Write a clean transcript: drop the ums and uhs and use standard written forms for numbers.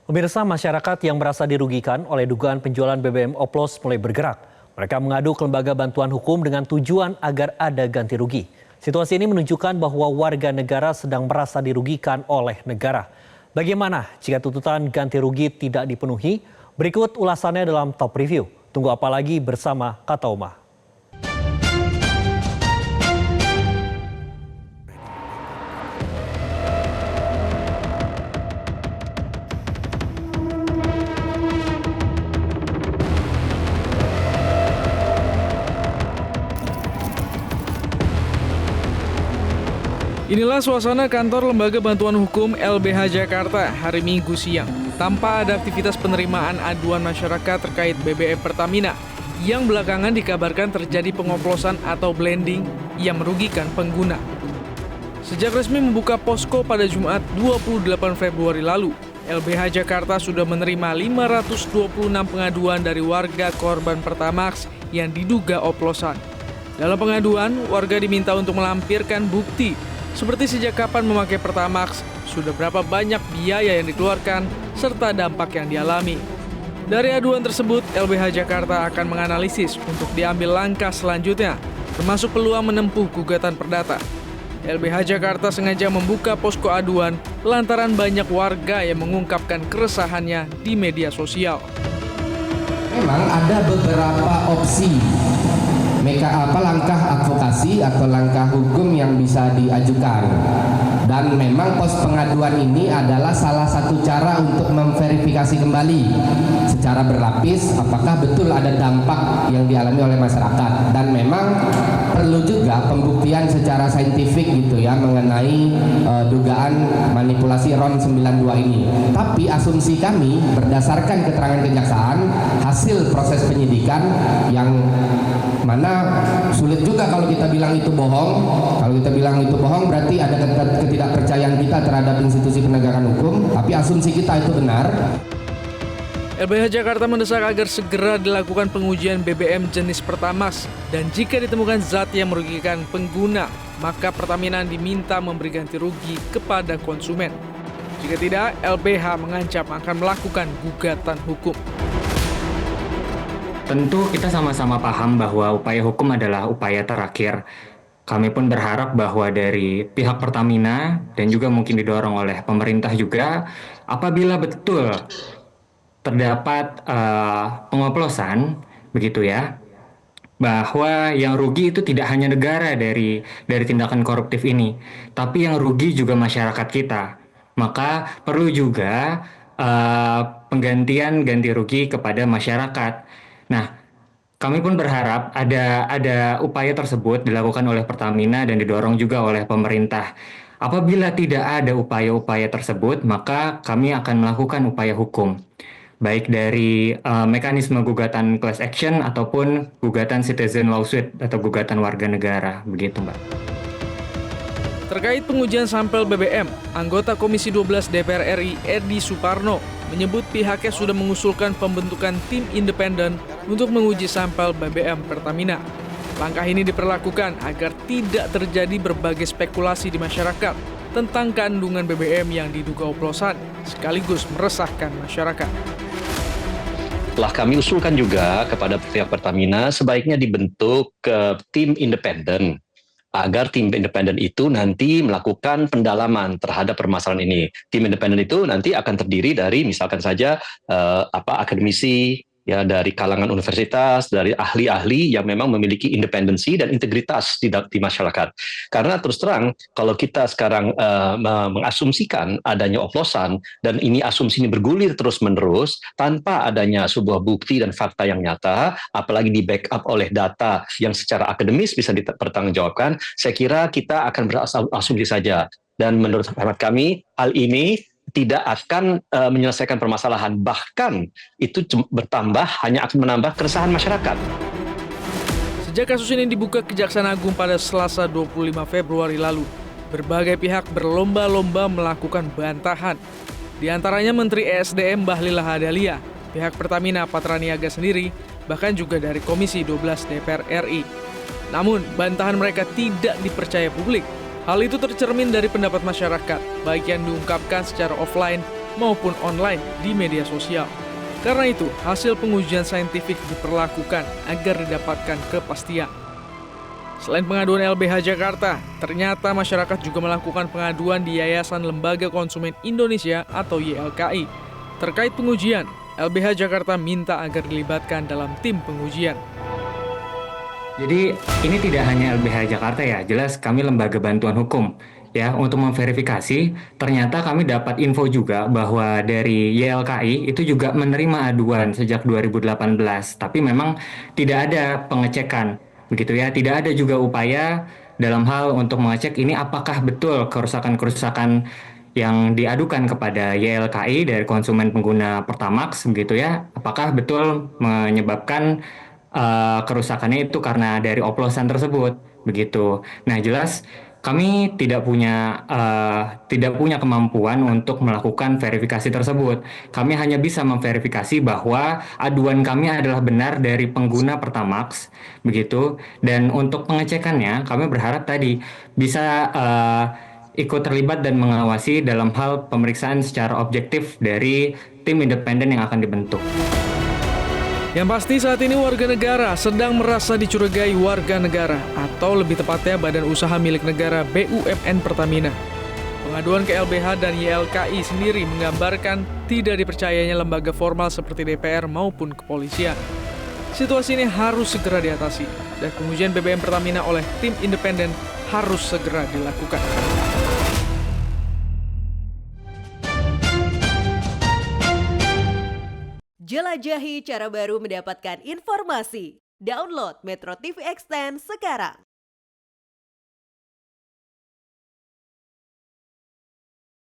Pemirsa, masyarakat yang merasa dirugikan oleh dugaan penjualan BBM oplos mulai bergerak. Mereka mengadu ke lembaga bantuan hukum dengan tujuan agar ada ganti rugi. Situasi ini menunjukkan bahwa warga negara sedang merasa dirugikan oleh negara. Bagaimana jika tuntutan ganti rugi tidak dipenuhi? Berikut ulasannya dalam Top Review. Tunggu apa lagi bersama Kata Uma. Inilah suasana kantor Lembaga Bantuan Hukum LBH Jakarta hari Minggu siang. Tanpa ada aktivitas penerimaan aduan masyarakat terkait BBM Pertamina yang belakangan dikabarkan terjadi pengoplosan atau blending yang merugikan pengguna. Sejak resmi membuka posko pada Jumat 28 Februari lalu, LBH Jakarta sudah menerima 526 pengaduan dari warga korban Pertamax yang diduga oplosan. Dalam pengaduan, warga diminta untuk melampirkan bukti seperti sejak kapan memakai Pertamax, sudah berapa banyak biaya yang dikeluarkan, serta dampak yang dialami. Dari aduan tersebut, LBH Jakarta akan menganalisis untuk diambil langkah selanjutnya, termasuk peluang menempuh gugatan perdata. LBH Jakarta sengaja membuka posko aduan lantaran banyak warga yang mengungkapkan keresahannya di media sosial. Memang ada beberapa opsi langkah advokasi atau langkah hukum yang bisa diajukan, dan memang pos pengaduan ini adalah salah satu cara untuk memverifikasi kembali secara berlapis apakah betul ada dampak yang dialami oleh masyarakat, dan memang perlu juga pembuktian secara saintifik gitu ya mengenai dugaan manipulasi RON 92 ini. Tapi asumsi kami berdasarkan keterangan kejaksaan hasil proses penyidikan yang mana sulit juga kalau kita bilang itu bohong. Kalau kita bilang itu bohong berarti ada ketidakpercayaan kita terhadap institusi penegakan hukum, tapi asumsi kita itu benar. LBH Jakarta mendesak agar segera dilakukan pengujian BBM jenis Pertamax, dan jika ditemukan zat yang merugikan pengguna, maka Pertamina diminta memberi ganti rugi kepada konsumen. Jika tidak, LBH mengancam akan melakukan gugatan hukum. Tentu kita sama-sama paham bahwa upaya hukum adalah upaya terakhir. Kami pun berharap bahwa dari pihak Pertamina dan juga mungkin didorong oleh pemerintah juga, apabila betul terdapat pengoplosan, begitu ya, bahwa yang rugi itu tidak hanya negara dari tindakan koruptif ini, tapi yang rugi juga masyarakat kita. Maka perlu juga penggantian ganti rugi kepada masyarakat. Nah, kami pun berharap ada upaya tersebut dilakukan oleh Pertamina dan didorong juga oleh pemerintah. Apabila tidak ada upaya-upaya tersebut, maka kami akan melakukan upaya hukum, baik dari mekanisme gugatan class action ataupun gugatan citizen lawsuit atau gugatan warga negara, begitu Mbak. Terkait pengujian sampel BBM, anggota Komisi 12 DPR RI Edi Suparno menyebut pihaknya sudah mengusulkan pembentukan tim independen untuk menguji sampel BBM Pertamina. Langkah ini diperlakukan agar tidak terjadi berbagai spekulasi di masyarakat tentang kandungan BBM yang diduga oplosan, sekaligus meresahkan masyarakat. Telah kami usulkan juga kepada pihak Pertamina sebaiknya dibentuk tim independen, agar tim independen itu nanti melakukan pendalaman terhadap permasalahan ini. Tim independen itu nanti akan terdiri dari misalkan saja akademisi, ya, dari kalangan universitas, dari ahli-ahli yang memang memiliki independensi dan integritas di masyarakat. Karena terus terang, kalau kita sekarang mengasumsikan adanya oplosan, dan ini asumsi ini bergulir terus-menerus, tanpa adanya sebuah bukti dan fakta yang nyata, apalagi di backup oleh data yang secara akademis bisa dipertanggungjawabkan, saya kira kita akan berasumsi saja. Dan menurut hemat kami, hal ini tidak akan menyelesaikan permasalahan, bahkan itu bertambah, hanya akan menambah keresahan masyarakat. Sejak kasus ini dibuka Kejaksaan Agung pada Selasa 25 Februari lalu, berbagai pihak berlomba-lomba melakukan bantahan. Di antaranya Menteri ESDM Bahlil Lahadalia, pihak Pertamina Patraniaga sendiri, bahkan juga dari Komisi 12 DPR RI. Namun, bantahan mereka tidak dipercaya publik. Hal itu tercermin dari pendapat masyarakat, baik yang diungkapkan secara offline maupun online di media sosial. Karena itu, hasil pengujian saintifik diperlakukan agar didapatkan kepastian. Selain pengaduan LBH Jakarta, ternyata masyarakat juga melakukan pengaduan di Yayasan Lembaga Konsumen Indonesia atau YLKI. Terkait pengujian, LBH Jakarta minta agar dilibatkan dalam tim pengujian. Jadi ini tidak hanya LBH Jakarta ya, jelas kami lembaga bantuan hukum. Ya, untuk memverifikasi, ternyata kami dapat info juga bahwa dari YLKI itu juga menerima aduan sejak 2018, tapi memang tidak ada pengecekan, begitu ya. Tidak ada juga upaya dalam hal untuk mengecek ini apakah betul kerusakan-kerusakan yang diadukan kepada YLKI dari konsumen pengguna Pertamax, begitu ya. Apakah betul menyebabkan kerusakannya itu karena dari oplosan tersebut, begitu. Nah, jelas kami tidak punya kemampuan untuk melakukan verifikasi tersebut. Kami hanya bisa memverifikasi bahwa aduan kami adalah benar dari pengguna Pertamax, begitu. Dan untuk pengecekannya, kami berharap tadi bisa ikut terlibat dan mengawasi dalam hal pemeriksaan secara objektif dari tim independen yang akan dibentuk. Yang pasti saat ini warga negara sedang merasa dicurigai warga negara atau lebih tepatnya Badan Usaha Milik Negara BUMN Pertamina. Pengaduan ke LBH dan YLKI sendiri menggambarkan tidak dipercayanya lembaga formal seperti DPR maupun kepolisian. Situasi ini harus segera diatasi dan pengujian BBM Pertamina oleh tim independen harus segera dilakukan. Jelajahi cara baru mendapatkan informasi. Download Metro TV Extend sekarang.